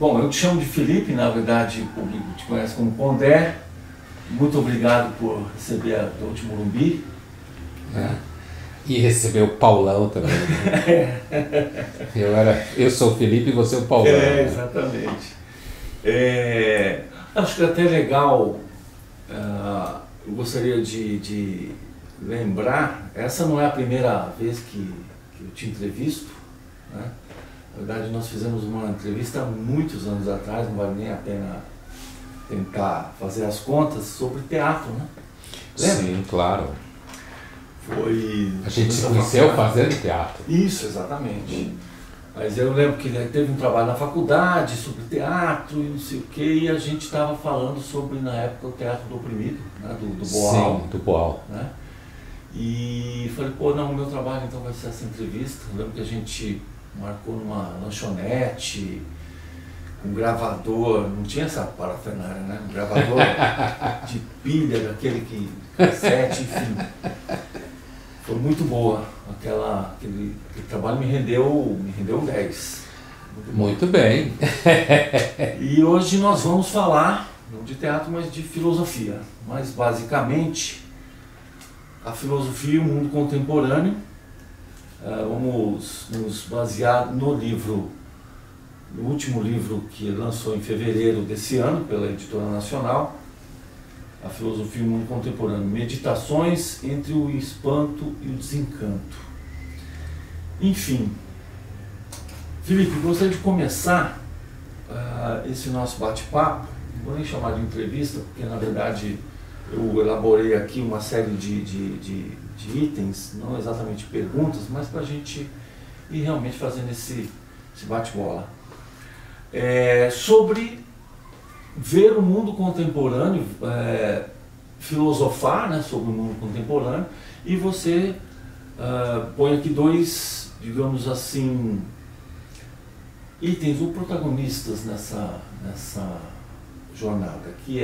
Bom, eu te chamo de Felipe, na verdade o público te conhece como Pondé. Muito obrigado por receber a Dolce Morumbi. E receber o Paulão também. Eu sou o Felipe e você é o Paulão. Exatamente. Acho que é até legal, eu gostaria de lembrar, essa não é a primeira vez que eu te entrevisto, né? Na verdade, nós fizemos uma entrevista há muitos anos atrás, não vale nem a pena tentar fazer as contas, sobre teatro, né? Lembra? Sim, claro. Foi... A gente se conheceu fazendo teatro. Isso, exatamente. Mas eu lembro que teve um trabalho na faculdade sobre teatro e não sei o que, e a gente estava falando sobre, na época, o Teatro do Oprimido, né? do Boal. Sim, do Boal. Né? E falei, pô, não, o meu trabalho então vai ser essa entrevista. Eu lembro que a gente marcou numa lanchonete, um gravador, não tinha essa parafernália, né? Um gravador de pilha, daquele cassete, enfim. Foi muito boa, aquele trabalho me rendeu um 10. Muito bem. E hoje nós vamos falar, não de teatro, mas de filosofia. Mas basicamente, a filosofia e o mundo contemporâneo. Vamos nos basear no último livro que lançou em fevereiro desse ano pela Editora Nacional, A Filosofia e o Mundo Contemporâneo, Meditações entre o Espanto e o Desencanto. Enfim, Felipe, gostaria de começar esse nosso bate-papo, não vou nem chamar de entrevista, porque na verdade eu elaborei aqui uma série de itens, não exatamente perguntas, mas para a gente ir realmente fazendo esse bate-bola. Sobre ver o mundo contemporâneo, filosofar, né, sobre o mundo contemporâneo, e você põe aqui dois, digamos assim, itens ou protagonistas nessa jornada, que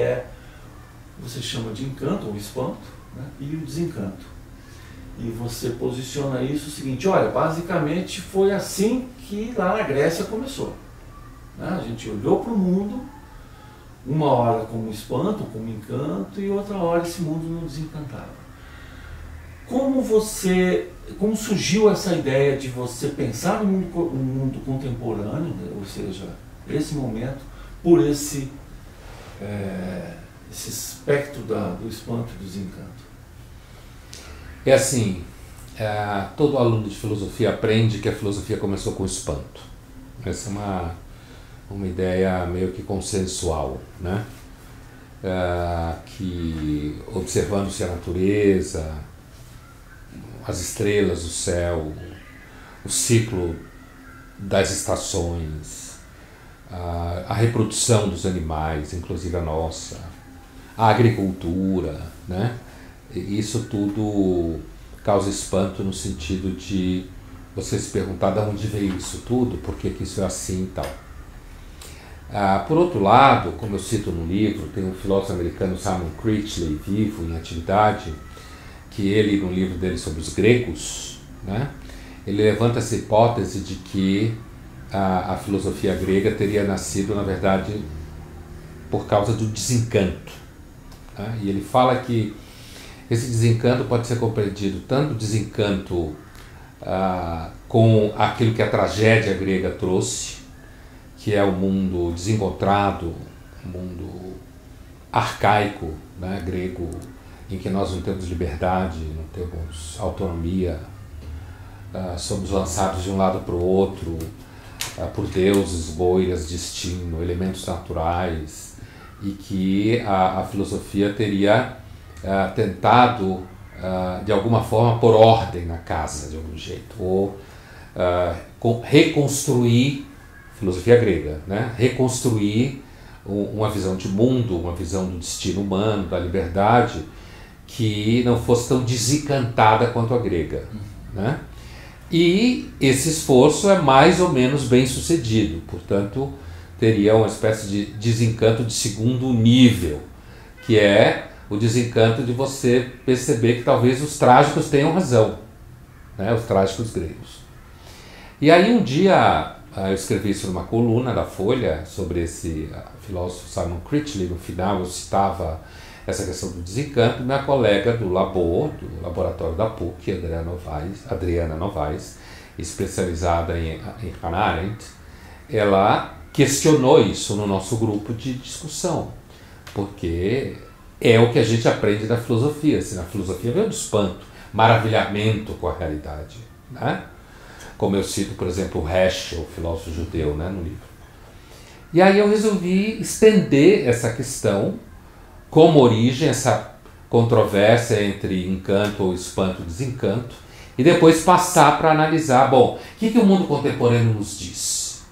você chama de encanto ou espanto, né, e o desencanto. E você posiciona isso o seguinte, olha, basicamente foi assim que lá na Grécia começou. Né? A gente olhou para o mundo, uma hora como espanto, como encanto, e outra hora esse mundo nos desencantava. Como surgiu essa ideia de você pensar no mundo contemporâneo, né? Ou seja, esse momento, por esse espectro do espanto e do desencanto? É assim, todo aluno de filosofia aprende que a filosofia começou com espanto. Essa é uma ideia meio que consensual, né? Que observando-se a natureza, as estrelas, o céu, o ciclo das estações, a reprodução dos animais, inclusive a nossa, a agricultura, né? Isso tudo causa espanto no sentido de você se perguntar de onde veio isso tudo, por que isso é assim e tal. Por outro lado, como eu cito no livro, tem um filósofo americano, Simon Critchley, vivo, em atividade, que ele, no livro dele sobre os gregos, né, ele levanta essa hipótese de que a filosofia grega teria nascido, na verdade, por causa do desencanto. Né? E ele fala que esse desencanto pode ser compreendido tanto desencanto com aquilo que a tragédia grega trouxe, que é o mundo desencontrado, o mundo arcaico, né, grego, em que nós não temos liberdade, não temos autonomia, somos lançados de um lado para o outro, por deuses, boiras, destino, elementos naturais, e que a filosofia teria tentado, de alguma forma, pôr ordem na casa, de algum jeito, ou reconstruir, filosofia grega, né? Reconstruir uma visão de mundo, uma visão do destino humano, da liberdade, que não fosse tão desencantada quanto a grega. Né? E esse esforço é mais ou menos bem sucedido, portanto, teria uma espécie de desencanto de segundo nível, que é o desencanto de você perceber que talvez os trágicos tenham razão, né? Os trágicos gregos. E aí um dia eu escrevi isso numa coluna da Folha sobre esse filósofo Simon Critchley. No final eu citava essa questão do desencanto. Minha colega do laboratório da PUC, Adriana Novaes, especializada em Hannah Arendt, ela questionou isso no nosso grupo de discussão, porque é o que a gente aprende da filosofia. Assim, na filosofia vem o espanto, maravilhamento com a realidade, né? Como eu cito, por exemplo, o Heschel, o filósofo judeu, né, no livro. E aí eu resolvi estender essa questão como origem, essa controvérsia entre encanto ou espanto e desencanto, e depois passar para analisar, bom, o que o mundo contemporâneo nos diz?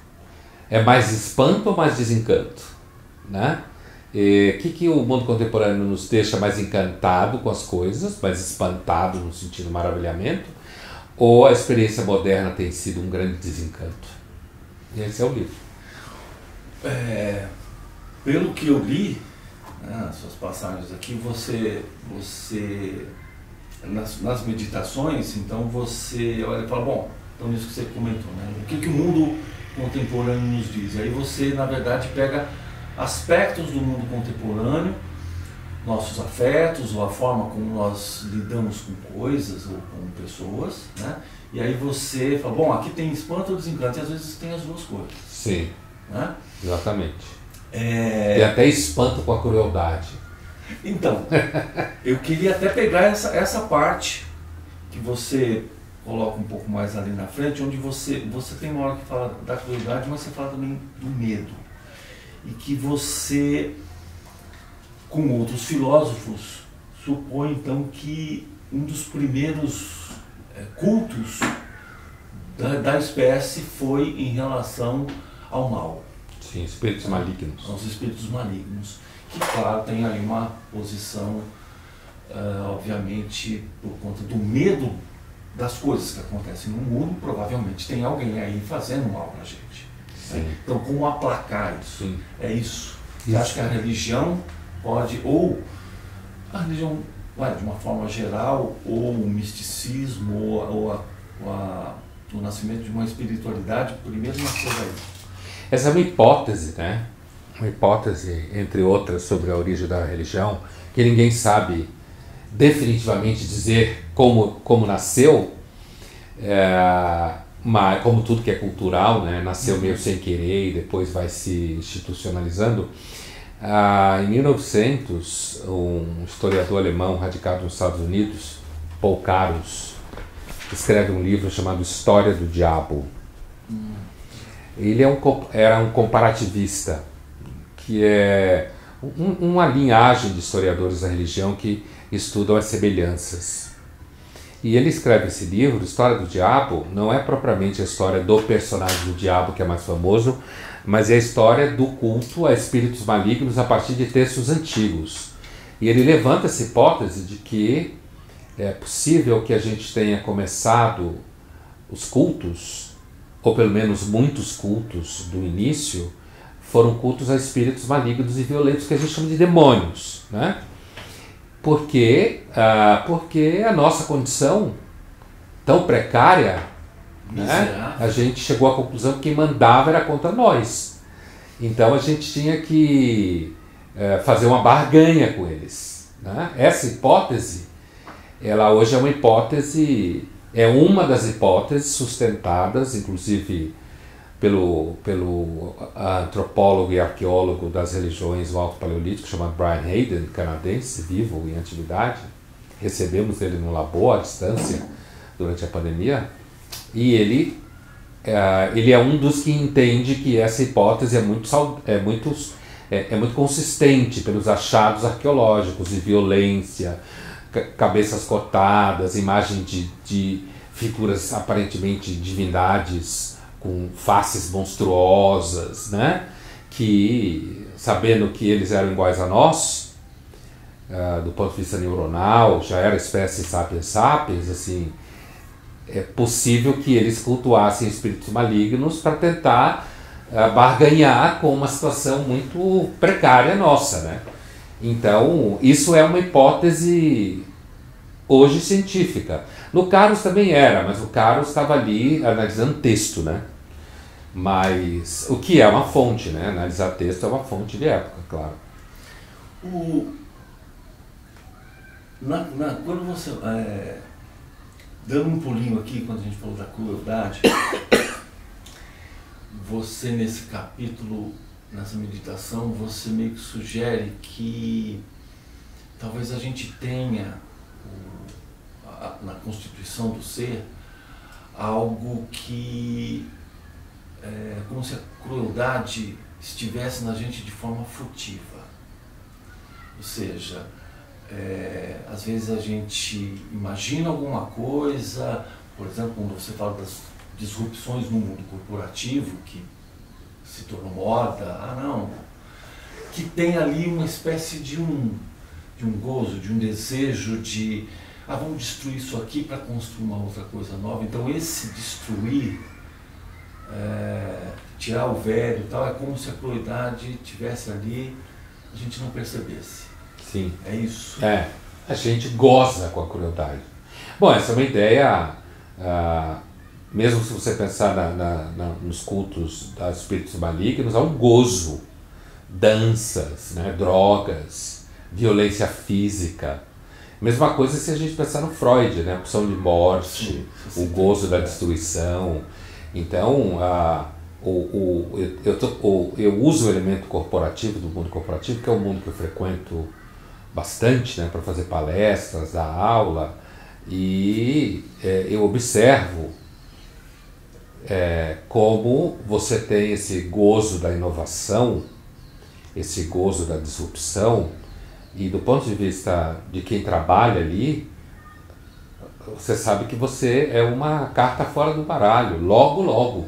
É mais espanto ou mais desencanto? Né? O que o mundo contemporâneo nos deixa mais encantado com as coisas, mais espantado no sentido maravilhamento, ou a experiência moderna tem sido um grande desencanto? E esse é o livro. Pelo que eu li, né, as suas passagens aqui, você nas meditações, então você olha e fala, bom, então isso que você comentou, né? O que o mundo contemporâneo nos diz? Aí você, na verdade, pega aspectos do mundo contemporâneo, nossos afetos, ou a forma como nós lidamos com coisas ou com pessoas, né? E aí você fala, bom, aqui tem espanto ou desencanto, e às vezes tem as duas coisas. Sim, né? Exatamente. E até espanto com a crueldade. Então, eu queria até pegar essa parte que você coloca um pouco mais ali na frente, onde você tem uma hora que fala da crueldade, mas você fala também do medo. E que você, com outros filósofos, supõe então que um dos primeiros cultos da espécie foi em relação ao mal. Sim, espíritos malignos. Aos espíritos malignos, que claro tem aí uma posição, obviamente, por conta do medo das coisas que acontecem no mundo, provavelmente tem alguém aí fazendo mal pra gente. Né? Então, como aplacar isso? Sim. É isso. Você acha que a religião pode, ou a religião, de uma forma geral, ou o misticismo, ou o nascimento de uma espiritualidade, primeiro nasceu aí? Essa é uma hipótese, né? Uma hipótese, entre outras, sobre a origem da religião, que ninguém sabe definitivamente dizer como nasceu, mas como tudo que é cultural, né? Nasceu meio sem querer e depois vai se institucionalizando. Em 1900, um historiador alemão radicado nos Estados Unidos, Paul Karus, escreve um livro chamado História do Diabo. Ele era um comparativista, que é uma linhagem de historiadores da religião que estudam as semelhanças. E ele escreve esse livro, História do Diabo, não é propriamente a história do personagem do diabo, que é mais famoso, mas é a história do culto a espíritos malignos a partir de textos antigos. E ele levanta essa hipótese de que é possível que a gente tenha começado os cultos, ou pelo menos muitos cultos do início, foram cultos a espíritos malignos e violentos que a gente chama de demônios, né? Porque a nossa condição tão precária, né? A gente chegou à conclusão que quem mandava era contra nós. Então a gente tinha que fazer uma barganha com eles, né? Essa hipótese, ela hoje é uma hipótese, é uma das hipóteses sustentadas, inclusive pelo antropólogo e arqueólogo das religiões do Alto Paleolítico, chamado Brian Hayden, canadense, vivo em atividade. Recebemos ele no labor à distância durante a pandemia, e ele é um dos que entende que essa hipótese é muito consistente pelos achados arqueológicos de violência, cabeças cortadas, imagem de figuras aparentemente divindades com faces monstruosas, né? Que, sabendo que eles eram iguais a nós, do ponto de vista neuronal, já era espécie sapiens sapiens, assim, é possível que eles cultuassem espíritos malignos para tentar barganhar com uma situação muito precária nossa, né? Então, isso é uma hipótese hoje científica. No Karus também era, mas o Karus estava ali analisando texto, né? Mas o que é uma fonte, né? Analisar texto é uma fonte de época, claro. Quando você, dando um pulinho aqui, quando a gente falou da crueldade, você nesse capítulo, nessa meditação, você meio que sugere que talvez a gente tenha na constituição do ser algo que é como se a crueldade estivesse na gente de forma furtiva. Ou seja, às vezes a gente imagina alguma coisa, por exemplo, quando você fala das disrupções no mundo corporativo, que se tornou moda, não, que tem ali uma espécie de um gozo, de um desejo de, vamos destruir isso aqui para construir uma outra coisa nova. Então esse destruir, tirar o velho e tal, é como se a crueldade estivesse ali, a gente não percebesse. Sim. É isso? A gente goza com a crueldade. Bom, essa é uma ideia, mesmo se você pensar nos cultos dos espíritos malignos, há um gozo, danças, né, drogas, violência física. Mesma coisa se a gente pensar no Freud, né, a opção de morte, o gozo da destruição. Então, eu uso o elemento corporativo, do mundo corporativo, que é o mundo que eu frequento bastante, né, para fazer palestras, dar aula, e eu observo como você tem esse gozo da inovação, esse gozo da disrupção, e do ponto de vista de quem trabalha ali, você sabe que você é uma carta fora do baralho, logo,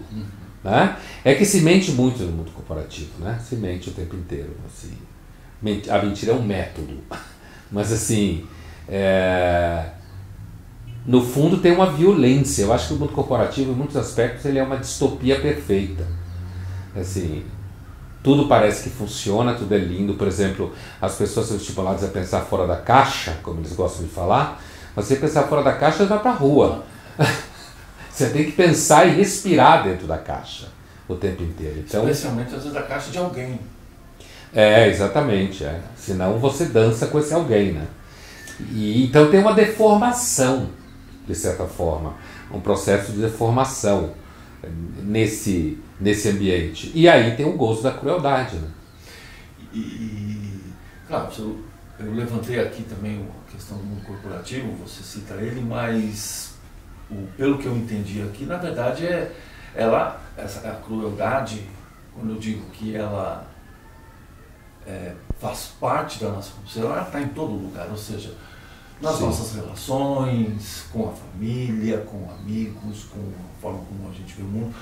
né? É que se mente muito no mundo corporativo, né? Se mente o tempo inteiro, assim. A mentira é um método, mas assim, no fundo tem uma violência. Eu acho que o mundo corporativo, em muitos aspectos, ele é uma distopia perfeita. Assim, tudo parece que funciona, tudo é lindo. Por exemplo, as pessoas são estimuladas a pensar fora da caixa, como eles gostam de falar. Você pensar fora da caixa, vai para a rua. Você tem que pensar e respirar dentro da caixa o tempo inteiro. Então, especialmente às vezes da caixa de alguém. Exatamente. Senão você dança com esse alguém, né? E, então tem uma deformação, de certa forma, um processo de deformação nesse ambiente. E aí tem o gozo da crueldade, né? Claro, eu levantei aqui também a questão do mundo corporativo, você cita ele, mas pelo que eu entendi aqui, na verdade a crueldade, quando eu digo que ela faz parte da nossa condição, ela está em todo lugar, ou seja, nas nossas relações, com a família, com amigos, com a forma como a gente vê o mundo.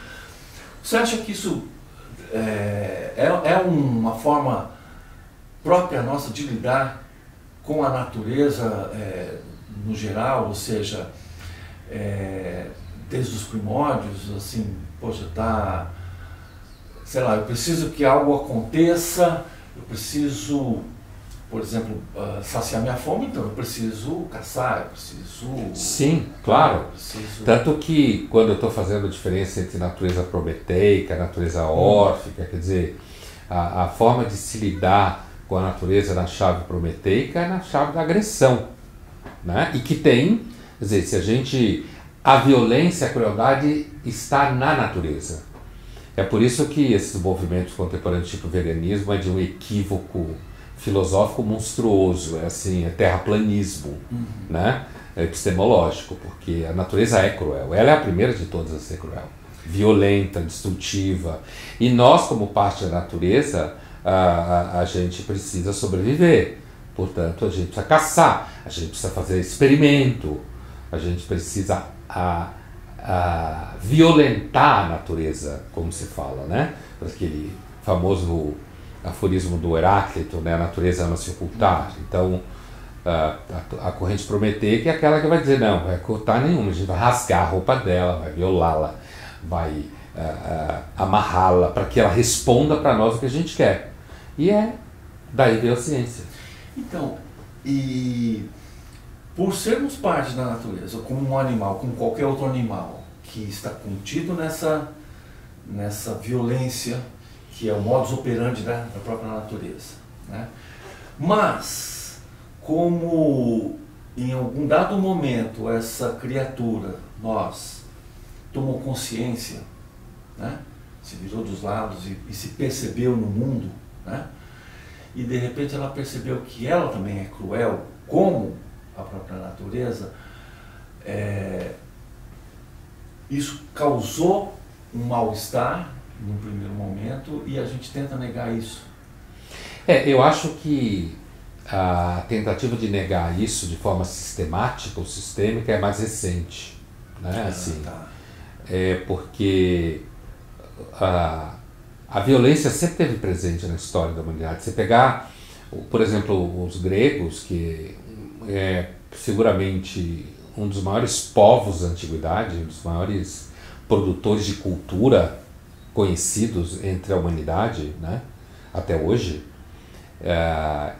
Você acha que isso é uma forma própria nossa de lidar com a natureza no geral, ou seja, desde os primórdios, assim, poxa, sei lá, eu preciso que algo aconteça, eu preciso, por exemplo, saciar minha fome, então eu preciso caçar, eu preciso... Sim, claro. Tanto que quando eu estou fazendo a diferença entre natureza prometeica, natureza órfica, quer dizer, a forma de se lidar com a natureza na chave prometeica é na chave da agressão, né? E que tem, quer dizer, a violência, a crueldade está na natureza. É por isso que esses movimentos contemporâneos tipo veganismo é de um equívoco filosófico monstruoso, é terraplanismo, né? É epistemológico, porque a natureza é cruel, ela é a primeira de todas a ser cruel, violenta, destrutiva, e nós, como parte da natureza, a gente precisa sobreviver, portanto a gente precisa caçar, a gente precisa fazer experimento, a gente precisa violentar a natureza, como se fala, né? Aquele famoso aforismo do Heráclito, né? A natureza ama se ocultar. Então, a corrente prometeica é aquela que vai dizer, não, vai ocultar nenhuma, a gente vai rasgar a roupa dela, vai violá-la, vai amarrá-la para que ela responda para nós o que a gente quer. E daí veio a ciência. Então, e por sermos parte da natureza, como um animal, como qualquer outro animal que está contido nessa violência que é o modus operandi da própria natureza, né? Mas, como em algum dado momento essa criatura, nós, tomou consciência, né? Se virou dos lados e se percebeu no mundo, né? E de repente ela percebeu que ela também é cruel, como a própria natureza, isso causou um mal-estar num primeiro momento e a gente tenta negar isso. Eu acho que a tentativa de negar isso de forma sistemática ou sistêmica é mais recente, né? Assim, Tá. Porque a violência sempre esteve presente na história da humanidade. Você pegar, por exemplo, os gregos, que é seguramente um dos maiores povos da antiguidade, um dos maiores produtores de cultura conhecidos entre a humanidade, né, até hoje,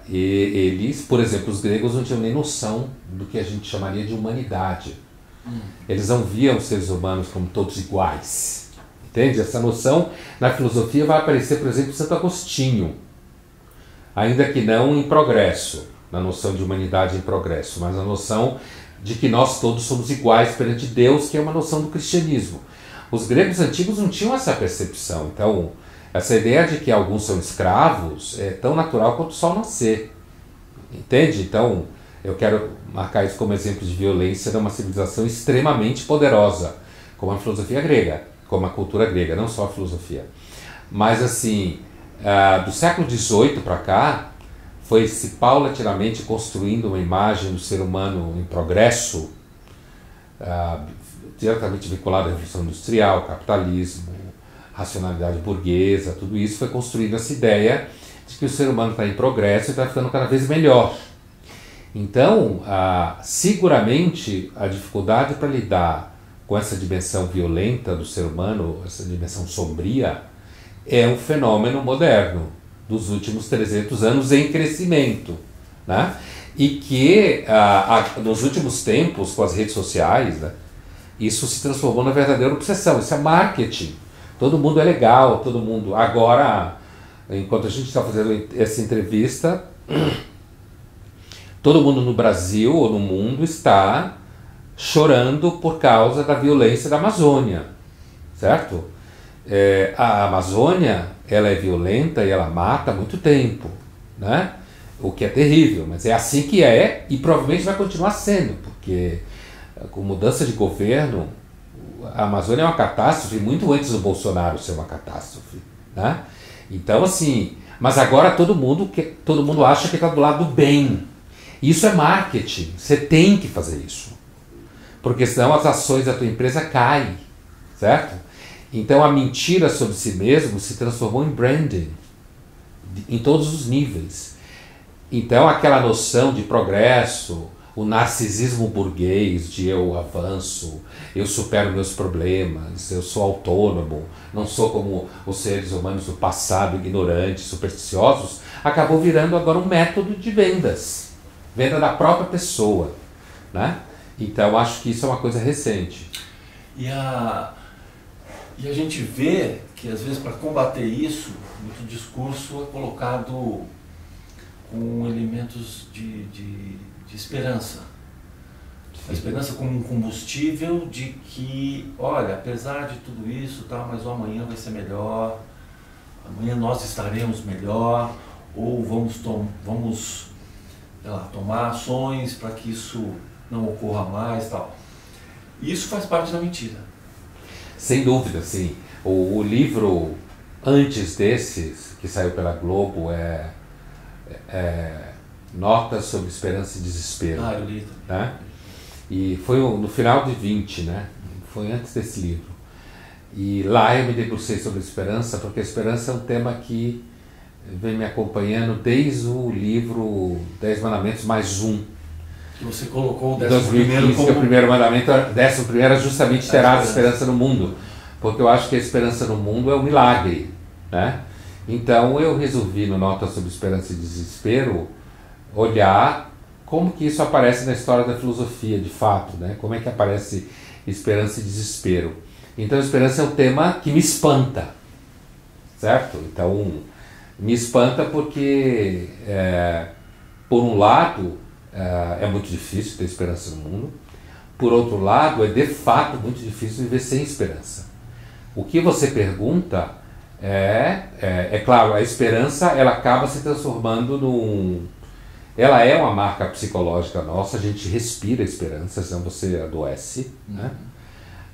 e eles, por exemplo, os gregos não tinham nem noção do que a gente chamaria de humanidade. Eles não viam os seres humanos como todos iguais. Entende? Essa noção na filosofia vai aparecer, por exemplo, em Santo Agostinho, ainda que não em progresso, na noção de humanidade em progresso, mas na noção de que nós todos somos iguais perante Deus, que é uma noção do cristianismo. Os gregos antigos não tinham essa percepção, então essa ideia de que alguns são escravos é tão natural quanto o sol nascer. Entende? Então, eu quero marcar isso como exemplo de violência de uma civilização extremamente poderosa, como a filosofia grega, como a cultura grega, não só a filosofia. Mas assim, do século XVIII para cá, foi-se paulatinamente construindo uma imagem do ser humano em progresso, diretamente vinculada à Revolução Industrial, capitalismo, racionalidade burguesa, tudo isso foi construindo essa ideia de que o ser humano está em progresso e está ficando cada vez melhor. Então, seguramente a dificuldade para lidar com essa dimensão violenta do ser humano, essa dimensão sombria, é um fenômeno moderno, dos últimos 300 anos em crescimento, né? E que nos últimos tempos, com as redes sociais, né, isso se transformou na verdadeira obsessão. Isso é marketing. Todo mundo é legal, todo mundo... Agora, enquanto a gente está fazendo essa entrevista, todo mundo no Brasil ou no mundo está chorando por causa da violência da Amazônia, certo? A Amazônia, ela é violenta e ela mata há muito tempo, né? O que é terrível, mas é assim que é e provavelmente vai continuar sendo, porque com mudança de governo, a Amazônia é uma catástrofe muito antes do Bolsonaro ser uma catástrofe, né? Então assim, mas agora todo mundo acha que está do lado do bem. Isso é marketing, você tem que fazer isso, porque senão as ações da tua empresa caem, certo? Então a mentira sobre si mesmo se transformou em branding, em todos os níveis. Então aquela noção de progresso, o narcisismo burguês de eu avanço, eu supero meus problemas, eu sou autônomo, não sou como os seres humanos do passado, ignorantes, supersticiosos, acabou virando agora um método de vendas, venda da própria pessoa, né? Então acho que isso é uma coisa recente. E a gente vê que às vezes para combater isso, muito discurso é colocado com elementos de esperança. A esperança como um combustível de que, olha, apesar de tudo isso, tá, mas o amanhã vai ser melhor, amanhã nós estaremos melhor, ou vamos sei lá, tomar ações para que isso não ocorra mais, tal. Isso faz parte da mentira. Sem dúvida, sim. O livro antes desses, que saiu pela Globo, é Notas sobre Esperança e Desespero. Eu li. Né? E foi no final de 20, né? Foi antes desse livro. E lá eu me debrucei sobre a esperança, porque a esperança é um tema que vem me acompanhando desde o livro 10 Mandamentos mais um. Que você colocou o 11º como... que o primeiro mandamento, o 11º era justamente terá esperança no mundo, porque eu acho que a esperança no mundo é um milagre, né? Então eu resolvi no Notas sobre Esperança e Desespero olhar como que isso aparece na história da filosofia de fato, né? Como é que aparece esperança e desespero. Então a esperança é um tema que me espanta, certo? Então me espanta porque, por um lado, é muito difícil ter esperança no mundo, por outro lado, é de fato muito difícil viver sem esperança. O que você pergunta é claro, a esperança ela acaba se transformando num... Ela é uma marca psicológica nossa, a gente respira esperança, senão você adoece, né?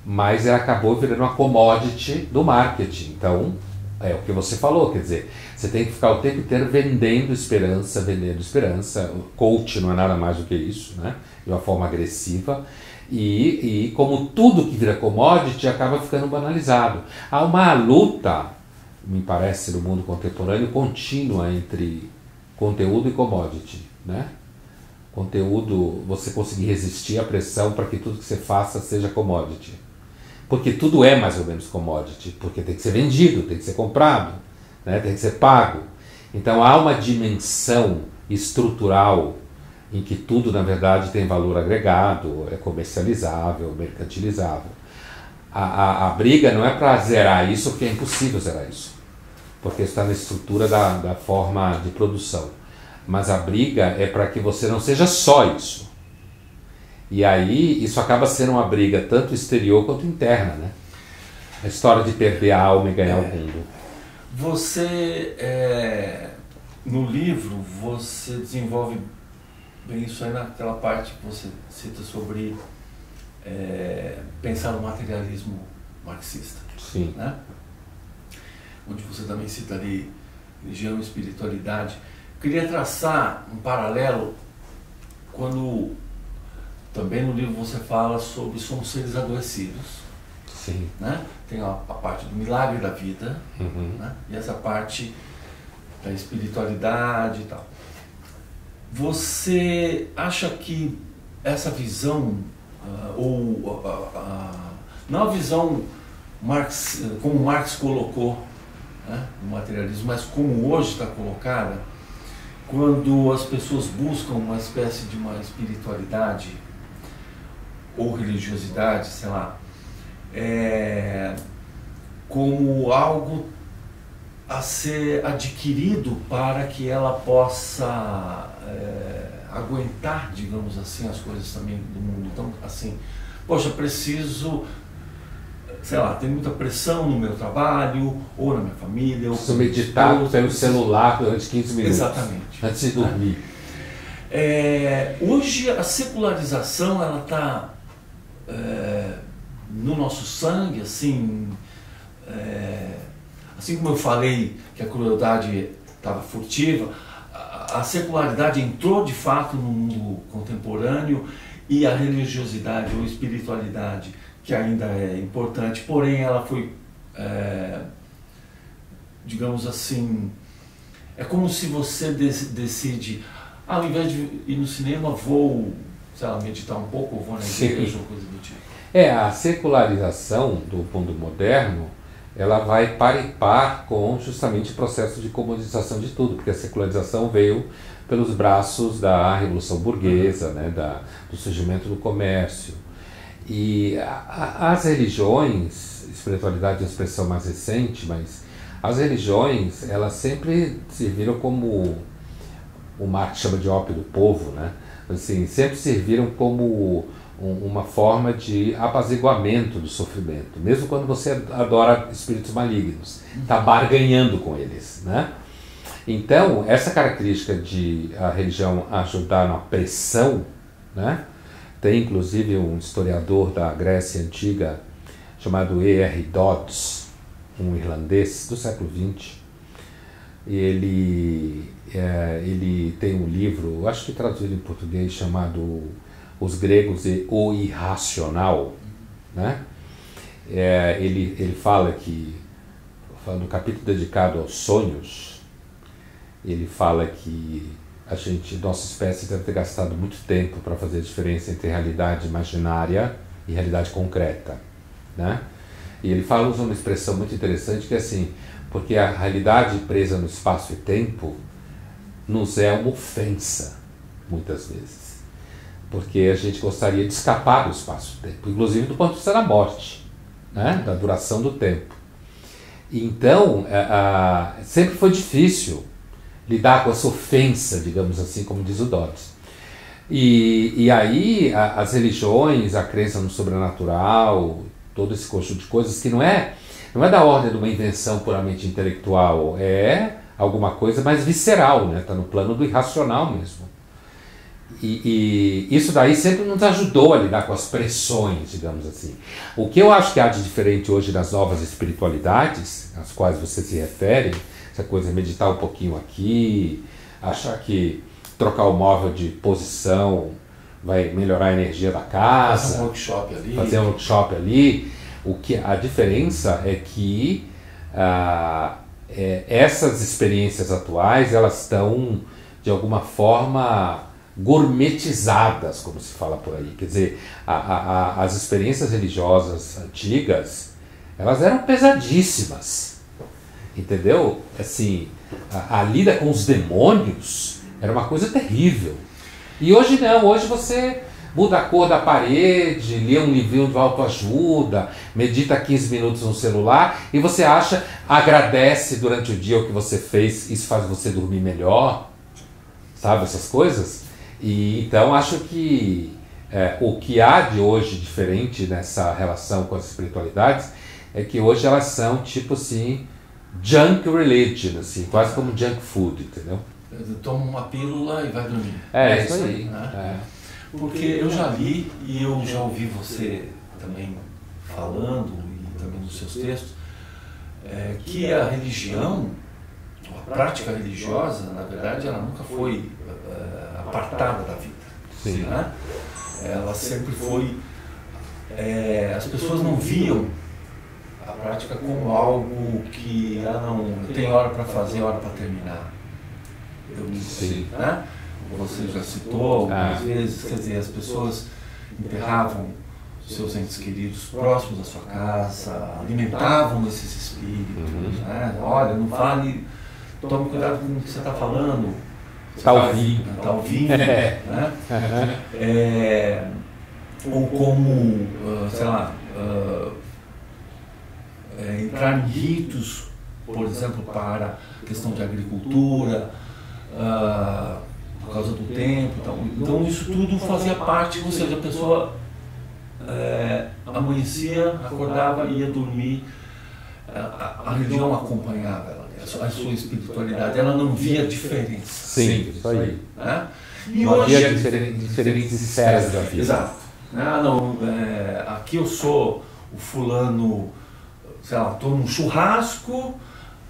Mas ela acabou virando uma commodity do marketing. Então, é o que você falou, quer dizer, você tem que ficar o tempo inteiro vendendo esperança, vendendo esperança. O coach não é nada mais do que isso, né? De uma forma agressiva. E como tudo que vira commodity acaba ficando banalizado. Há uma luta, me parece, no mundo contemporâneo, contínua entre conteúdo e commodity, né? Conteúdo, você conseguir resistir à pressão para que tudo que você faça seja commodity. Porque tudo é mais ou menos commodity, porque tem que ser vendido, tem que ser comprado, né? Tem que ser pago. Então há uma dimensão estrutural em que tudo, na verdade, tem valor agregado, é comercializável, mercantilizável. A briga não é para zerar isso, porque é impossível zerar isso, porque está na estrutura da forma de produção. Mas a briga é para que você não seja só isso. E aí isso acaba sendo uma briga tanto exterior quanto interna, né? A história de perder a alma e ganhar o mundo. Você, no livro, você desenvolve bem isso aí naquela parte que você cita sobre pensar no materialismo marxista. Sim. Né? Onde você também cita ali religião e espiritualidade. Queria traçar um paralelo quando também no livro você fala sobre somos seres adoecidos. Sim. Né? Tem a parte do milagre da vida, Uhum. né? E essa parte da espiritualidade e tal. Você acha que essa visão, não a visão como Marx colocou, né, o materialismo, mas como hoje está colocada, quando as pessoas buscam uma espécie de uma espiritualidade ou religiosidade, sei lá, como algo a ser adquirido para que ela possa aguentar, digamos assim, as coisas também do mundo. Então, assim, poxa, preciso, sei lá, tem muita pressão no meu trabalho, ou na minha família. Eu preciso meditar pelo celular durante 15 minutos. Exatamente. Antes de dormir. Hoje a secularização, ela está no nosso sangue, assim, assim como eu falei que a crueldade estava furtiva, a secularidade entrou de fato no mundo contemporâneo e a religiosidade ou espiritualidade, que ainda é importante, porém ela foi, digamos assim, é como se você decide, ao invés de ir no cinema, vou, sei lá, meditar um pouco, ou vou na igreja, ou coisa do tipo. A secularização do mundo moderno, ela vai par e par com justamente o processo de comodização de tudo, porque a secularização veio pelos braços da Revolução Burguesa, né, do surgimento do comércio. E as religiões, espiritualidade é uma expressão mais recente, mas as religiões, elas sempre serviram como, o Marx chama de ópio do povo, né? Assim, sempre serviram como uma forma de apaziguamento do sofrimento, mesmo quando você adora espíritos malignos, está barganhando com eles, né? Então, essa característica de a religião ajudar na pressão, né? Tem inclusive um historiador da Grécia Antiga chamado E.R. Dodds, um irlandês do século XX, e ele tem um livro, acho que traduzido em português, chamado Os Gregos e o Irracional, né? Ele fala que, no capítulo dedicado aos sonhos, ele fala que nossa espécie deve ter gastado muito tempo para fazer a diferença entre realidade imaginária e realidade concreta, né? E ele usa uma expressão muito interessante que é assim, porque a realidade presa no espaço e tempo nos é uma ofensa, muitas vezes. Porque a gente gostaria de escapar do espaço e tempo, inclusive do ponto de vista da morte, né? Da duração do tempo. Então, sempre foi difícil lidar com essa ofensa, digamos assim, como diz o Dodds. E aí as religiões, a crença no sobrenatural, todo esse conjunto de coisas que não é da ordem de uma invenção puramente intelectual, é alguma coisa mais visceral, né? Está no plano do irracional mesmo. E isso daí sempre nos ajudou a lidar com as pressões, digamos assim. O que eu acho que há de diferente hoje nas novas espiritualidades, às quais você se refere, essa coisa de meditar um pouquinho aqui, achar que trocar o móvel de posição vai melhorar a energia da casa, fazer um workshop ali. A diferença é que essas experiências atuais, elas estão de alguma forma gourmetizadas, como se fala por aí. Quer dizer, as experiências religiosas antigas, elas eram pesadíssimas, entendeu? Assim, a lida com os demônios era uma coisa terrível. E hoje não, hoje você muda a cor da parede, lê um livrinho de autoajuda, medita 15 minutos no celular e você agradece durante o dia o que você fez, isso faz você dormir melhor, sabe, essas coisas? E então acho que o que há de hoje diferente nessa relação com as espiritualidades é que hoje elas são tipo assim, junk religion, assim, quase como junk food, entendeu? Toma uma pílula e vai dormir. É isso aí. Né? Porque eu já li e eu já ouvi você também falando e também nos seus textos que a religião, a prática religiosa, na verdade, ela nunca foi apartada da vida. Sim. Né? Ela sempre foi... as pessoas não viam a prática como algo que não tem hora para fazer, hora para terminar. Sim. Né? Você já citou algumas vezes, quer dizer, as pessoas enterravam seus entes queridos próximos da sua casa, alimentavam esses espíritos, né? Olha, não fale, tome cuidado com o que você está falando. Está ouvindo. Está ouvindo, né? Ou como, sei lá, entrar em ritos, por exemplo, para a questão de agricultura, por causa do tempo. Então isso tudo fazia parte, ou seja, a pessoa amanhecia, acordava e ia dormir, a religião acompanhava ela, a sua espiritualidade, ela não via diferença. Sim, isso aí. Né? E hoje havia diferentes esferas da vida. Exato. Aqui eu sou o fulano, sei lá, estou num churrasco,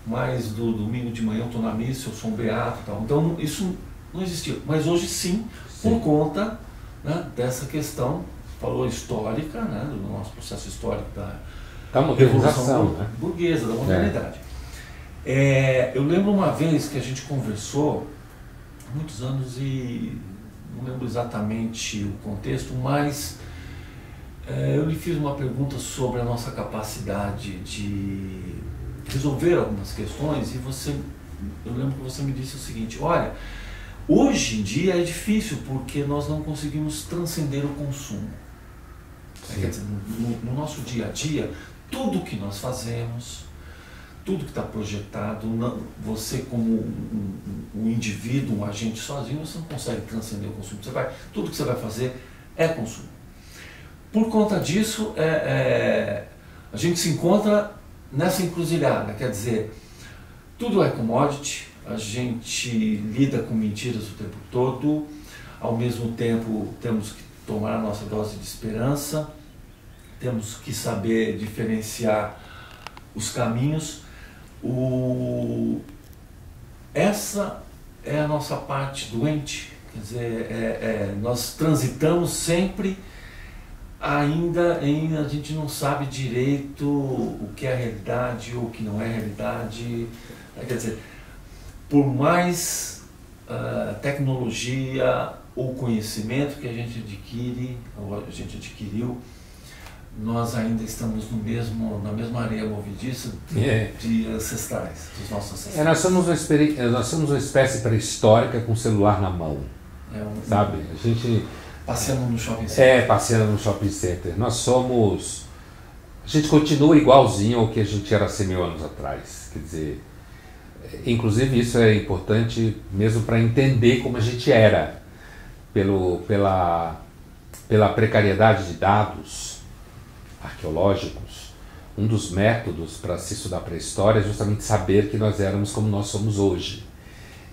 mas do domingo de manhã eu estou na missa, eu sou um beato e tal. Então isso não existia. Mas hoje sim, por conta, né, dessa questão, falou histórica, né, do nosso processo histórico da Revolução Burguesa, da modernidade. Eu lembro uma vez que a gente conversou, há muitos anos, e não lembro exatamente o contexto, mas eu lhe fiz uma pergunta sobre a nossa capacidade de resolver algumas questões, e eu lembro que você me disse o seguinte: olha, hoje em dia é difícil porque nós não conseguimos transcender o consumo. Quer dizer, no nosso dia a dia, tudo que nós fazemos, tudo que está projetado, você como um indivíduo, um agente sozinho, você não consegue transcender o consumo. Tudo que você vai fazer é consumo. Por conta disso, a gente se encontra nessa encruzilhada, quer dizer, tudo é commodity, a gente lida com mentiras o tempo todo, ao mesmo tempo temos que tomar a nossa dose de esperança, temos que saber diferenciar os caminhos. Essa é a nossa parte doente, quer dizer, nós transitamos sempre ainda a gente não sabe direito o que é realidade ou o que não é realidade. Quer dizer, por mais tecnologia ou conhecimento que a gente adquire, ou a gente adquiriu, nós ainda estamos na mesma areia movediça de ancestrais, dos nossos ancestrais. Nós somos uma espécie pré-histórica com o celular na mão, sabe? A gente... Passeando no shopping center. Passeando no shopping center. Nós somos a gente continua igualzinho ao que a gente era 100 mil anos atrás. Quer dizer, inclusive isso é importante mesmo para entender como a gente era, pela precariedade de dados arqueológicos. Um dos métodos para se estudar a pré-história é justamente saber que nós éramos como nós somos hoje.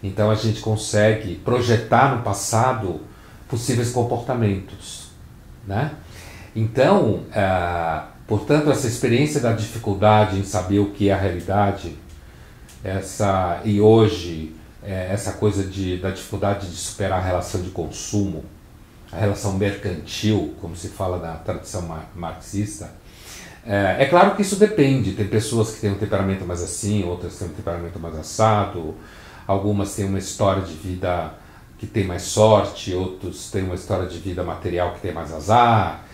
Então a gente consegue projetar no passado possíveis comportamentos, né? Então, portanto, essa experiência da dificuldade em saber o que é a realidade, e hoje essa coisa da dificuldade de superar a relação de consumo, a relação mercantil, como se fala na tradição marxista, é claro que isso depende. Tem pessoas que têm um temperamento mais assim, outras têm um temperamento mais assado, algumas têm uma história de vida que tem mais sorte, outros têm uma história de vida material que tem mais azar.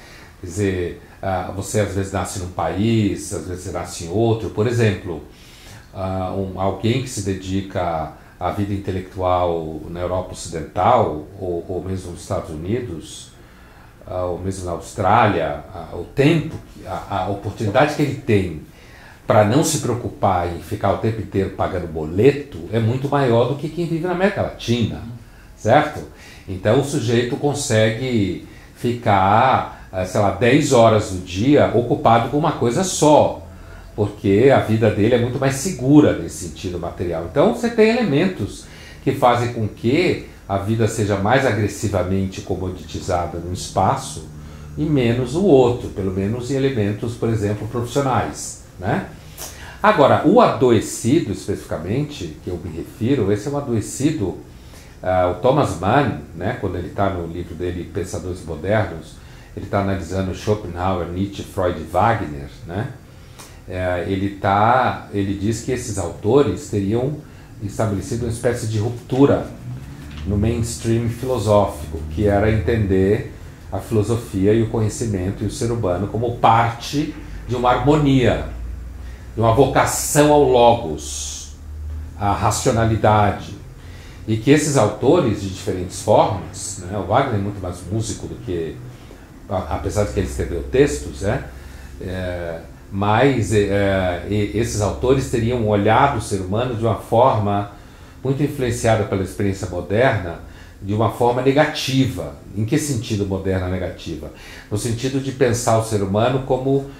Quer dizer, você às vezes nasce num país, às vezes você nasce em outro. Por exemplo, alguém que se dedica à vida intelectual na Europa Ocidental, ou mesmo nos Estados Unidos, ou mesmo na Austrália, o tempo, a oportunidade que ele tem para não se preocupar em ficar o tempo inteiro pagando boleto é muito maior do que quem vive na América Latina, certo? Então o sujeito consegue ficar, sei lá, 10 horas do dia ocupado com uma coisa só, porque a vida dele é muito mais segura nesse sentido material. Então você tem elementos que fazem com que a vida seja mais agressivamente comoditizada no espaço e menos o outro, pelo menos em elementos, por exemplo, profissionais, né? Agora, o adoecido, especificamente, que eu me refiro, esse é um adoecido, o Thomas Mann, né, quando ele está no livro dele, Pensadores Modernos, ele está analisando Schopenhauer, Nietzsche, Freud e Wagner, né? Ele diz que esses autores teriam estabelecido uma espécie de ruptura no mainstream filosófico, que era entender a filosofia e o conhecimento e o ser humano como parte de uma harmonia, de uma vocação ao logos, à racionalidade, e que esses autores de diferentes formas, né, o Wagner é muito mais músico do que, apesar de que ele escreveu textos, mas esses autores teriam olhado o ser humano de uma forma muito influenciada pela experiência moderna, de uma forma negativa. Em que sentido moderna negativa? No sentido de pensar o ser humano como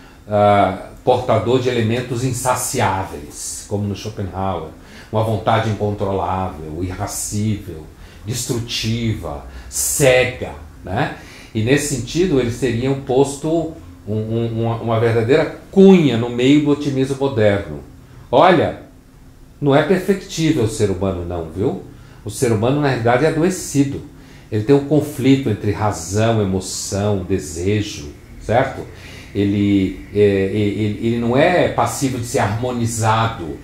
portador de elementos insaciáveis, como no Schopenhauer, uma vontade incontrolável, irracível, destrutiva, cega, né? E nesse sentido eles teriam posto uma verdadeira cunha no meio do otimismo moderno. Olha, não é perfectível o ser humano não, viu? O ser humano na realidade é adoecido. Ele tem um conflito entre razão, emoção, desejo, certo? Ele não é passível de ser harmonizado,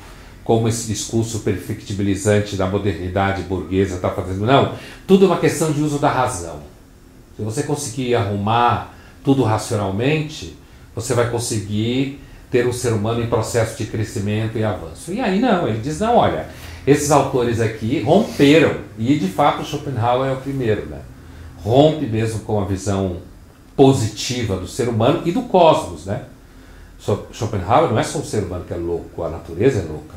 como esse discurso perfectibilizante da modernidade burguesa está fazendo. Não, tudo é uma questão de uso da razão. Se você conseguir arrumar tudo racionalmente, você vai conseguir ter um ser humano em processo de crescimento e avanço. E aí não, ele diz, não, olha, esses autores aqui romperam, e de fato Schopenhauer é o primeiro, né? Rompe mesmo com a visão positiva do ser humano e do cosmos, né? Schopenhauer não é só o ser humano que é louco, a natureza é louca,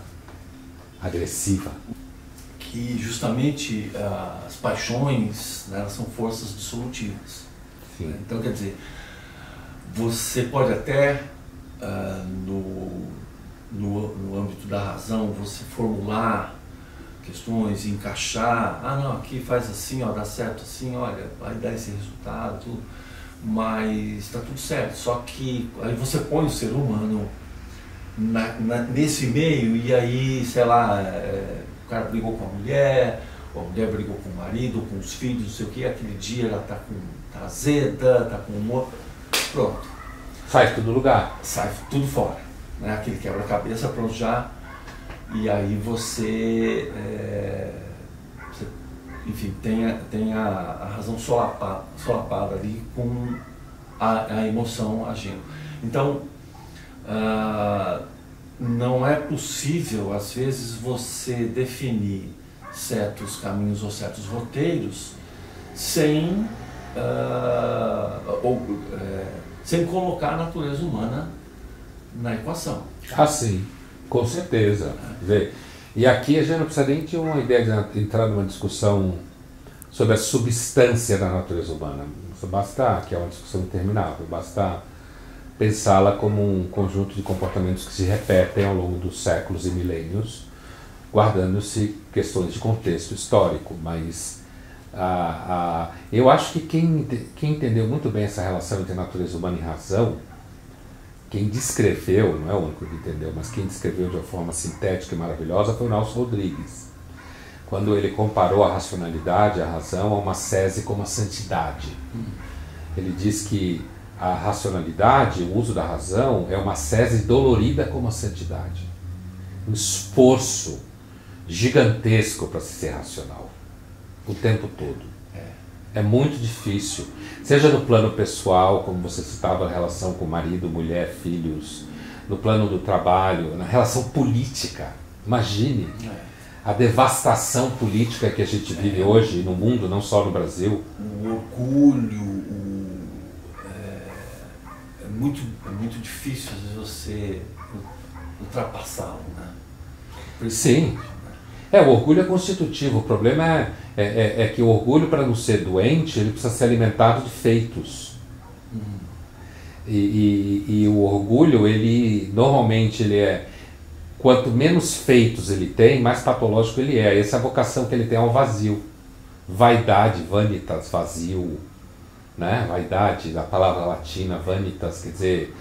agressiva. Que justamente as paixões, né, elas são forças dissolutivas. Sim. Então, quer dizer, você pode até, no âmbito da razão, você formular questões, encaixar, não, aqui faz assim, ó, dá certo assim, olha, vai dar esse resultado, tudo, mas está tudo certo. Só que aí você põe o ser humano nesse meio e aí, sei lá, o cara brigou com a mulher, ou a mulher brigou com o marido, com os filhos, não sei o que, aquele dia ela tá azeda, tá com humor, pronto. Sai tudo do lugar. Sai tudo fora, né? Aquele quebra-cabeça, pronto, já. E aí você enfim, tem a razão solapada ali com a emoção agindo. Então, não é possível, às vezes, você definir certos caminhos ou certos roteiros sem colocar a natureza humana na equação. Ah, sim, com certeza. Vê. E aqui a gente não precisa nem ter uma ideia de entrar numa discussão sobre a substância da natureza humana. Basta, que é uma discussão interminável, basta pensá-la como um conjunto de comportamentos que se repetem ao longo dos séculos e milênios, guardando-se questões de contexto histórico. Mas eu acho que quem entendeu muito bem essa relação entre natureza humana e razão, quem descreveu, não é o único que entendeu, mas quem descreveu de uma forma sintética e maravilhosa foi o Nelson Rodrigues, quando ele comparou a racionalidade, a razão, a uma sese como a santidade. Ele diz que a racionalidade, o uso da razão, é uma sese dolorida como a santidade. Um esforço gigantesco para se ser racional, o tempo todo. É muito difícil, seja no plano pessoal, como você citava, a relação com marido, mulher, filhos, no plano do trabalho, na relação política. Imagine a devastação política que a gente vive hoje no mundo, não só no Brasil. O orgulho, é muito difícil às vezes você ultrapassá-lo, né? Sim. O orgulho é constitutivo. O problema é que o orgulho, para não ser doente, ele precisa ser alimentado de feitos. E o orgulho, normalmente ele é, quanto menos feitos ele tem, mais patológico ele é. Essa é a vocação que ele tem ao vazio. Vaidade, vanitas, vazio, né? Vaidade, da palavra latina, vanitas, quer dizer,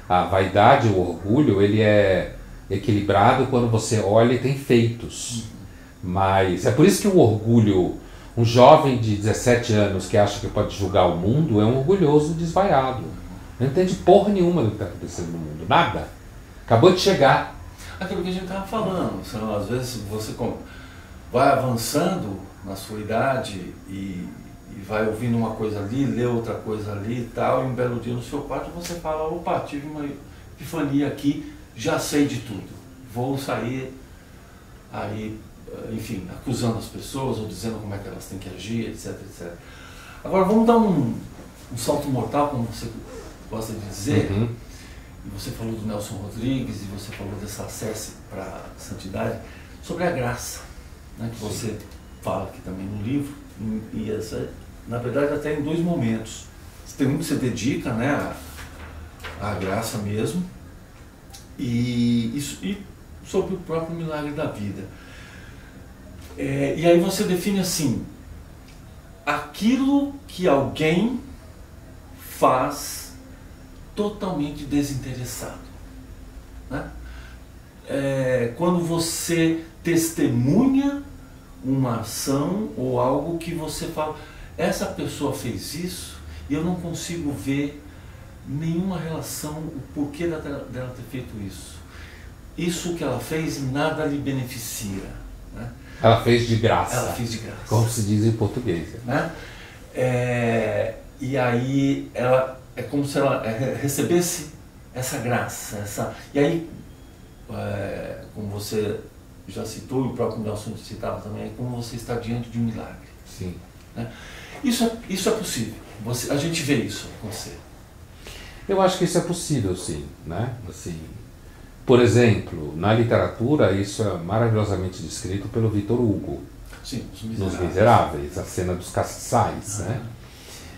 a vaidade, o orgulho, ele é equilibrado quando você olha e tem feitos. Mas é por isso que o orgulho, um jovem de 17 anos que acha que pode julgar o mundo, é um orgulhoso desvaiado. Não entende porra nenhuma do que está acontecendo no mundo, nada. Acabou de chegar. Aquilo que a gente estava falando, às vezes você vai avançando na sua idade e vai ouvindo uma coisa ali, lê outra coisa ali e tal, e um belo dia no seu quarto você fala, opa, tive uma epifania aqui, já sei de tudo, vou sair aí, enfim, acusando as pessoas ou dizendo como é que elas têm que agir, etc, etc. Agora vamos dar um salto mortal, como você gosta de dizer. E você falou do Nelson Rodrigues e você falou dessa acesse para a santidade, sobre a graça, né, que você fala aqui também no livro, e essa, na verdade, até em dois momentos. Tem um que você dedica, né, à graça mesmo, e sobre o próprio milagre da vida. E aí você define assim, aquilo que alguém faz totalmente desinteressado, né? Quando você testemunha uma ação ou algo que você fala, essa pessoa fez isso e eu não consigo ver nenhuma relação, o porquê dela ter feito isso. Isso que ela fez nada lhe beneficia, né? Ela fez de graça. Ela fez de graça. Como se diz em português. Né? E aí ela é como se ela recebesse essa graça. E aí, como você já citou, e o próprio Nelson citava também, é como você está diante de um milagre. Sim. Né? Isso é possível. A gente vê isso acontecer. Eu acho que isso é possível, sim. Né? Assim, por exemplo, na literatura, isso é maravilhosamente descrito pelo Victor Hugo. Sim, Nos Miseráveis, a cena dos castiçais. Né?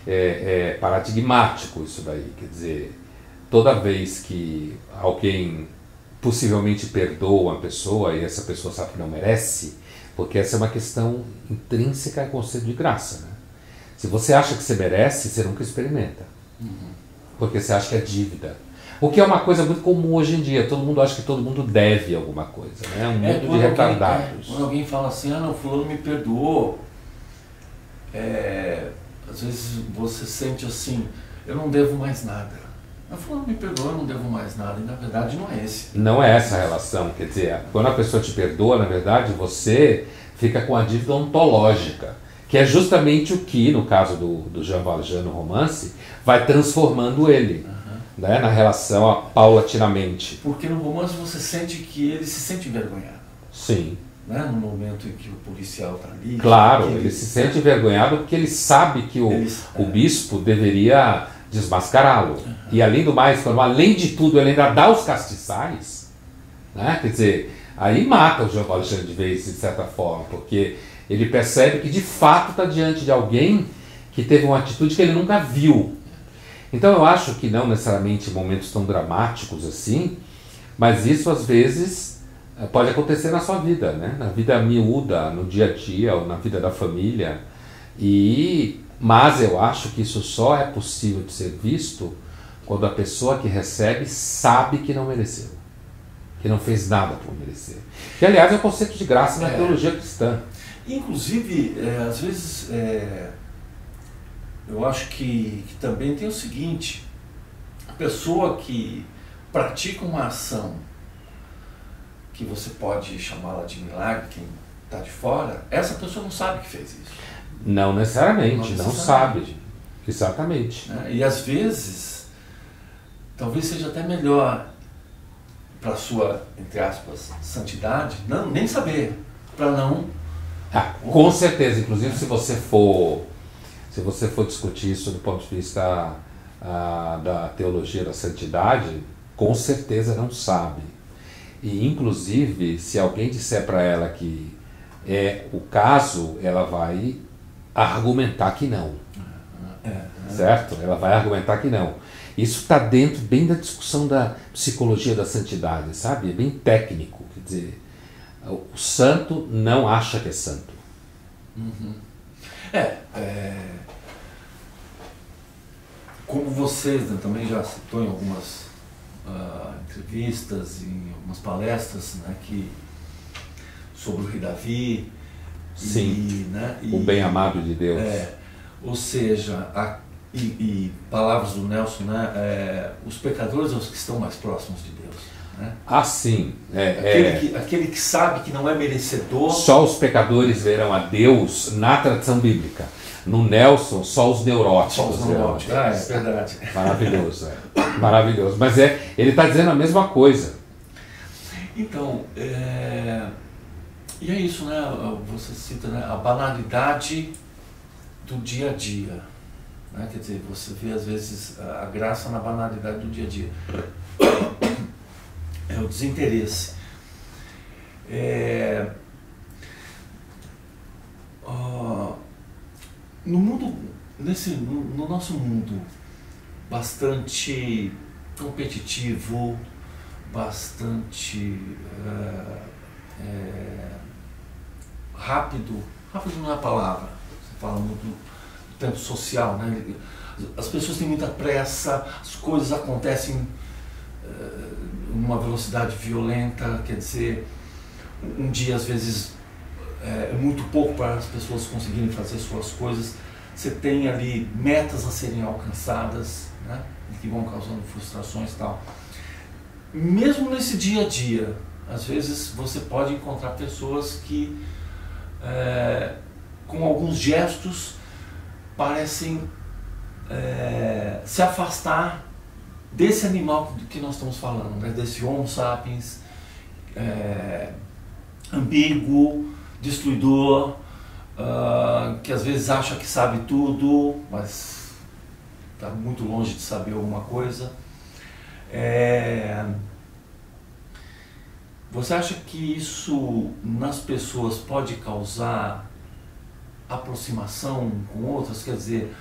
É paradigmático isso daí. Quer dizer, toda vez que alguém possivelmente perdoa uma pessoa e essa pessoa sabe que não merece, porque essa é uma questão intrínseca ao conceito de graça. Né? Se você acha que você merece, você nunca experimenta. Porque você acha que é dívida. O que é uma coisa muito comum hoje em dia. Todo mundo acha que todo mundo deve alguma coisa. É um mundo de retardados. Quando alguém fala assim, não, fulano me perdoou, às vezes você sente assim, eu não devo mais nada. Fulano me perdoou, eu não devo mais nada. E na verdade não é esse. Não é essa a relação. Quer dizer, quando a pessoa te perdoa, na verdade, você fica com a dívida ontológica. Que é justamente o que, no caso do Jean Valjean no romance, vai transformando ele. Né, na relação paulatinamente. Porque no romance você sente que ele se sente envergonhado. Sim. Né? No momento em que o policial está ali. Claro, ele se sente envergonhado porque ele sabe que o bispo deveria desmascará-lo. E além do mais, quando além de tudo ele ainda dá os castiçais, né? Quer dizer, aí mata o João Alexandre de vez, de certa forma, porque ele percebe que de fato está diante de alguém que teve uma atitude que ele nunca viu. Então eu acho que não necessariamente em momentos tão dramáticos assim, mas isso às vezes pode acontecer na sua vida, né? Na vida miúda, no dia a dia, ou na vida da família. Mas eu acho que isso só é possível de ser visto quando a pessoa que recebe sabe que não mereceu, que não fez nada por merecer. Que aliás é o conceito de graça na teologia cristã. Inclusive, às vezes, eu acho que também tem o seguinte: a pessoa que pratica uma ação que você pode chamá-la de milagre, quem está de fora, essa pessoa não sabe que fez isso. Não necessariamente, não sabe. Exatamente. E às vezes, talvez seja até melhor para a sua, entre aspas, santidade, nem saber, para não... Com certeza, inclusive se você for discutir isso do ponto de vista da teologia da santidade, com certeza não sabe. E inclusive, se alguém disser para ela que é o caso, ela vai argumentar que não. Certo? Ela vai argumentar que não. Isso está dentro bem da discussão da psicologia da santidade, sabe? É bem técnico. Quer dizer, o santo não acha que é santo. Como você também já citou em algumas entrevistas, em algumas palestras, né, sobre o rei Davi. Sim, o bem-amado de Deus. Ou seja, e palavras do Nelson, né, os pecadores são os que estão mais próximos de Deus. Né? Sim. Aquele que sabe que não é merecedor. Só os pecadores verão a Deus na tradição bíblica. No Nelson, só os neuróticos. Só os neuróticos. É verdade. Maravilhoso, maravilhoso. Mas ele está dizendo a mesma coisa. Então, e é isso, né? Você cita, né, a banalidade do dia a dia. Né? Quer dizer, você vê às vezes a graça na banalidade do dia a dia. É o desinteresse. No nosso mundo bastante competitivo, bastante rápido não é a palavra, você fala muito do tempo social, né? As pessoas têm muita pressa, as coisas acontecem numa velocidade violenta, quer dizer, um dia às vezes é muito pouco para as pessoas conseguirem fazer suas coisas. Você tem ali metas a serem alcançadas, né, que vão causando frustrações e tal. Mesmo nesse dia a dia, às vezes você pode encontrar pessoas que com alguns gestos parecem se afastar desse animal que nós estamos falando, né, desse Homo sapiens ambíguo, destruidor, que às vezes acha que sabe tudo, mas está muito longe de saber alguma coisa. Você acha que isso nas pessoas pode causar aproximação com outras? Quer dizer,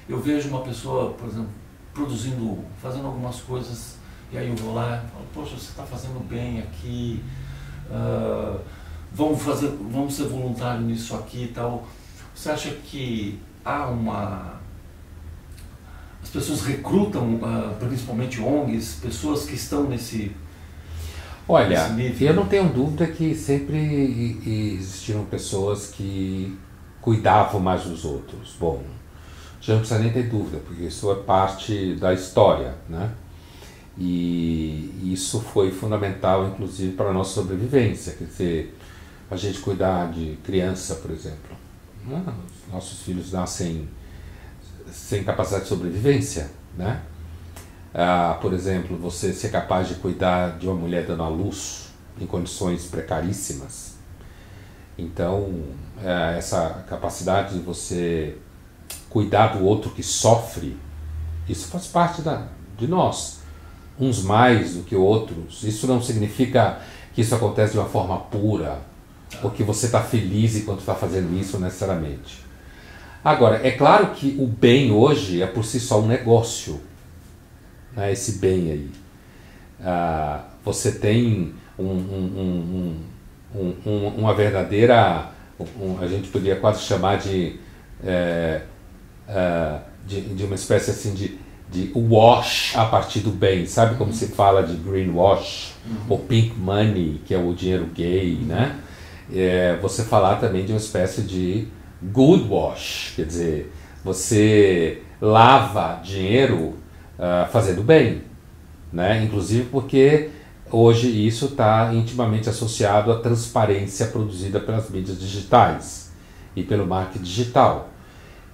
eu vejo uma pessoa, por exemplo, fazendo algumas coisas, e aí eu vou lá e falo, poxa, você está fazendo bem aqui, vamos ser voluntário nisso aqui e tal. Você acha que as pessoas recrutam, principalmente ONGs, pessoas que estão nesse nível? Eu não tenho dúvida que sempre existiram pessoas que cuidavam mais dos outros. Bom, já não precisa nem ter dúvida, porque isso é parte da história, né? E isso foi fundamental, inclusive, para a nossa sobrevivência. Quer dizer, a gente cuidar de criança, por exemplo. Os nossos filhos nascem sem capacidade de sobrevivência, né? Por exemplo, você ser capaz de cuidar de uma mulher dando à luz em condições precaríssimas. Então, essa capacidade de você cuidar do outro que sofre Isso faz parte de nós, uns mais do que outros. Isso não significa que isso acontece de uma forma pura, ou que você está feliz enquanto está fazendo isso necessariamente. Agora, é claro que o bem hoje é por si só um negócio, né? Esse bem aí. Você tem uma verdadeira, a gente poderia quase chamar de uma espécie assim de wash a partir do bem, sabe como se fala de greenwash, ou pink money, que é o dinheiro gay, né? Você falar também de uma espécie de good wash, quer dizer, você lava dinheiro fazendo bem, né? Inclusive porque hoje isso está intimamente associado à transparência produzida pelas mídias digitais e pelo marketing digital.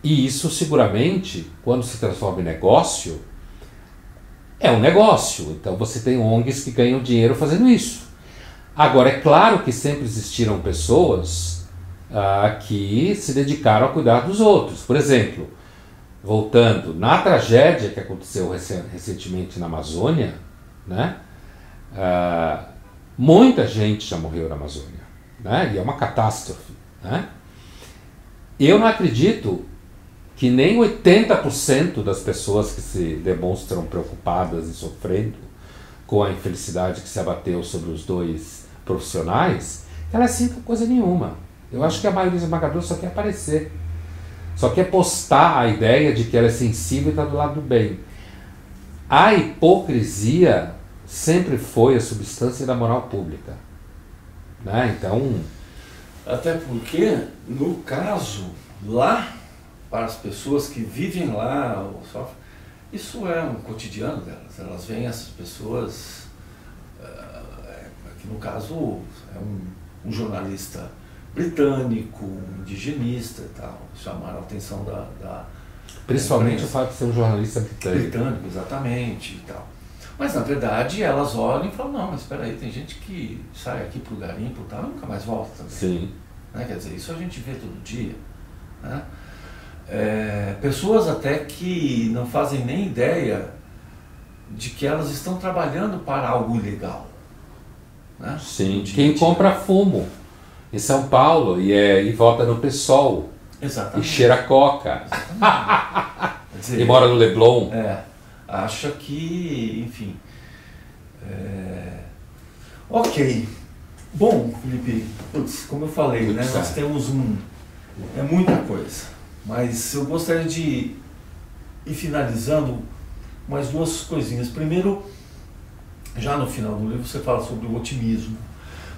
E isso seguramente, quando se transforma em negócio, é um negócio. Então você tem ONGs que ganham dinheiro fazendo isso. Agora, é claro que sempre existiram pessoas que se dedicaram a cuidar dos outros. Por exemplo, voltando, na tragédia que aconteceu recentemente na Amazônia, né, muita gente já morreu na Amazônia, né, e é uma catástrofe, né? Eu não acredito que nem 80% das pessoas que se demonstram preocupadas e sofrendo com a infelicidade que se abateu sobre os dois profissionais, elas sintam coisa nenhuma. Eu acho que a maioria esmagadora só quer aparecer, só quer postar a ideia de que ela é sensível e está do lado do bem. A hipocrisia sempre foi a substância da moral pública, né? Então, até porque, no caso, lá, para as pessoas que vivem lá, isso é um cotidiano delas. Elas veem essas pessoas, que no caso é um jornalista britânico, um indigenista e tal, chamaram a atenção principalmente o fato de ser um jornalista britânico, exatamente, e tal. Mas, na verdade, elas olham e falam, não, mas espera aí, tem gente que sai aqui pro garimpo e tal, e nunca mais volta também. Sim. Né? Quer dizer, isso a gente vê todo dia, né? Pessoas até que não fazem nem ideia de que elas estão trabalhando para algo ilegal, né? Sim, quem compra fumo em São Paulo e vota no PSOL. Exatamente. E cheira coca. Quer dizer, e mora no Leblon. Acha que, enfim. Ok. Bom, Felipe, como eu falei, né, nós temos é muita coisa. Mas eu gostaria de ir finalizando mais duas coisinhas. Primeiro, já no final do livro você fala sobre o otimismo.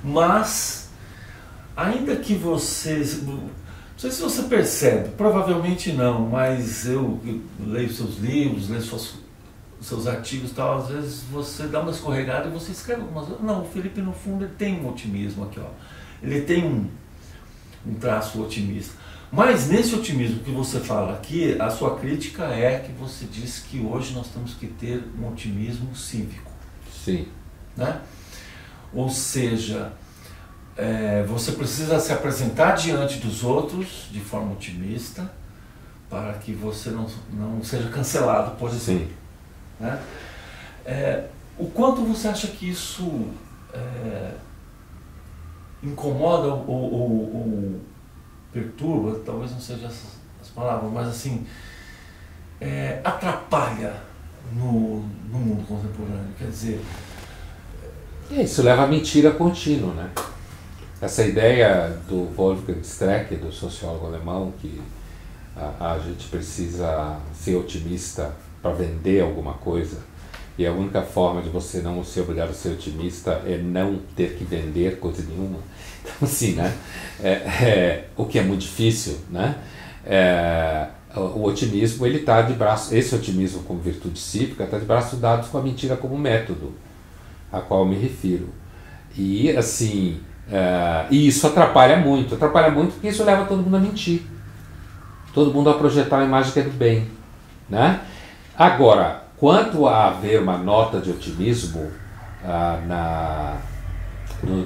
Mas, ainda que você... Não sei se você percebe, provavelmente não, mas eu leio seus livros, leio seus artigos e tal, às vezes você dá uma escorregada e você escreve algumas coisas. Não, o Felipe, no fundo, ele tem um otimismo aqui, ó. Ele tem um traço otimista. Mas nesse otimismo que você fala aqui, a sua crítica é que você diz que hoje nós temos que ter um otimismo cívico. Sim. Né? Ou seja, você precisa se apresentar diante dos outros de forma otimista para que você não seja cancelado, por exemplo. Sim. Né? O quanto você acha que isso incomoda ou perturba, talvez não sejam as palavras, mas assim, atrapalha no mundo contemporâneo, quer dizer... Isso leva à mentira contínua, né? Essa ideia do Wolfgang Streeck, do sociólogo alemão, que a gente precisa ser otimista para vender alguma coisa, e a única forma de você não ser obrigado a ser otimista é não ter que vender coisa nenhuma. Então, assim, né? O que é muito difícil, né? O otimismo, ele está de braço, esse otimismo como virtude cívica está de braços dados com a mentira como método, a qual eu me refiro. E, assim, e isso atrapalha muito porque isso leva todo mundo a mentir, todo mundo a projetar uma imagem que é do bem, né? Agora, quanto a haver uma nota de otimismo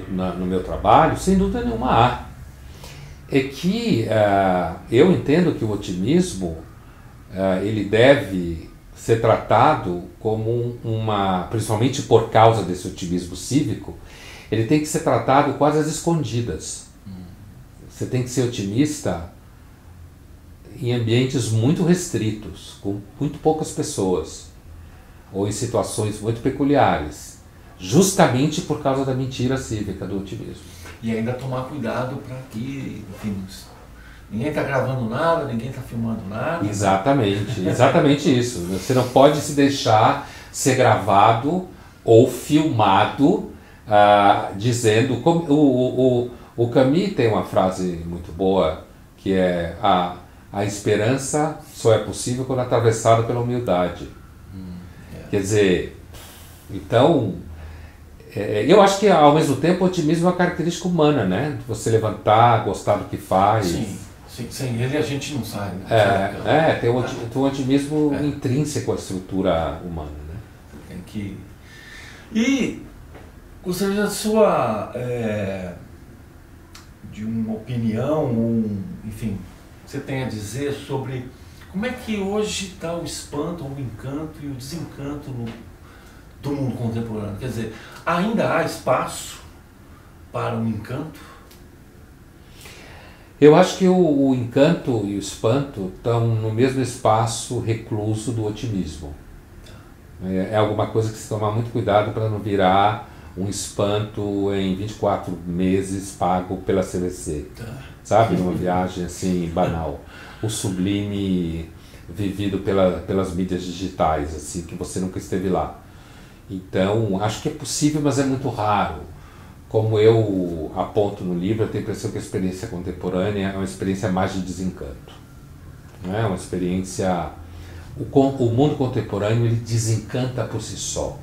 no meu trabalho, sem dúvida nenhuma há. É que eu entendo que o otimismo ele deve ser tratado como principalmente por causa desse otimismo cívico, ele tem que ser tratado quase às escondidas. Você tem que ser otimista em ambientes muito restritos, com muito poucas pessoas, ou em situações muito peculiares, justamente por causa da mentira cívica do otimismo. E ainda tomar cuidado para que, enfim, ninguém está gravando nada, ninguém está filmando nada. Exatamente, exatamente isso. Você não pode se deixar ser gravado ou filmado dizendo... O Camus tem uma frase muito boa, que é a esperança só é possível quando atravessada pela humildade. Quer dizer, então, eu acho que ao mesmo tempo o otimismo é uma característica humana, né? Você levantar, gostar do que faz. Sim, sem ele a gente não sai. Né? Tem um otimismo intrínseco à estrutura humana, né? Tem que... E gostaria da sua... de uma opinião, enfim, você tem a dizer sobre como é que hoje está o espanto, o encanto e o desencanto do mundo contemporâneo. Quer dizer, ainda há espaço para um encanto? Eu acho que o encanto e o espanto estão no mesmo espaço recluso do otimismo. É alguma coisa que se tomar muito cuidado para não virar um espanto em 24 meses pago pela CVC, sabe? Numa viagem assim banal. O sublime vivido pelas mídias digitais, assim, que você nunca esteve lá. Então, acho que é possível, mas é muito raro. Como eu aponto no livro, eu tenho a impressão que a experiência contemporânea é uma experiência mais de desencanto. Não é uma experiência... O mundo contemporâneo, ele desencanta por si só.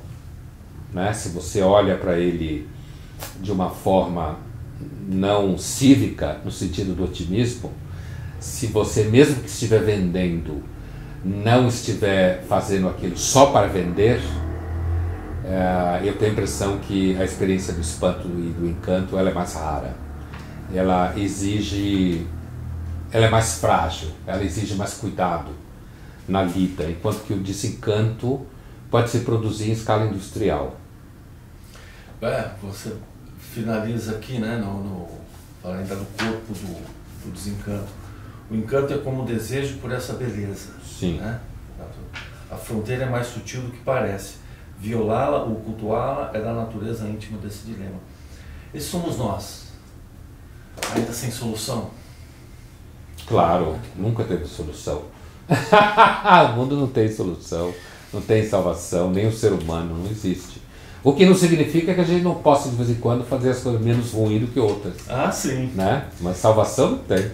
Né? Se você olha para ele de uma forma não cívica, no sentido do otimismo, se você, mesmo que estiver vendendo, não estiver fazendo aquilo só para vender, eu tenho a impressão que a experiência do espanto e do encanto ela é mais rara. Ela é mais frágil, ela exige mais cuidado na lida, enquanto que o desencanto pode se produzir em escala industrial. Você finaliza aqui, né, fala ainda do corpo do desencanto. O encanto é como o desejo por essa beleza. Sim. Né? A fronteira é mais sutil do que parece. Violá-la ou cultuá-la é da natureza íntima desse dilema. Esses somos nós, ainda sem solução. Claro, nunca teve solução. O mundo não tem solução, não tem salvação, nem o ser humano, não existe. O que não significa que a gente não possa de vez em quando fazer as coisas menos ruins do que outras. Ah, sim. Né? Mas salvação não tem.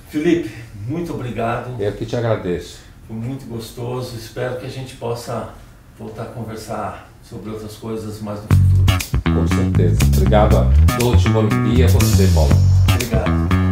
Felipe, muito obrigado. Eu que te agradeço. Foi muito gostoso, espero que a gente possa voltar a conversar sobre outras coisas mais no futuro. Com certeza. Obrigado a Dolce Olimpia, você, Paulo. Obrigado.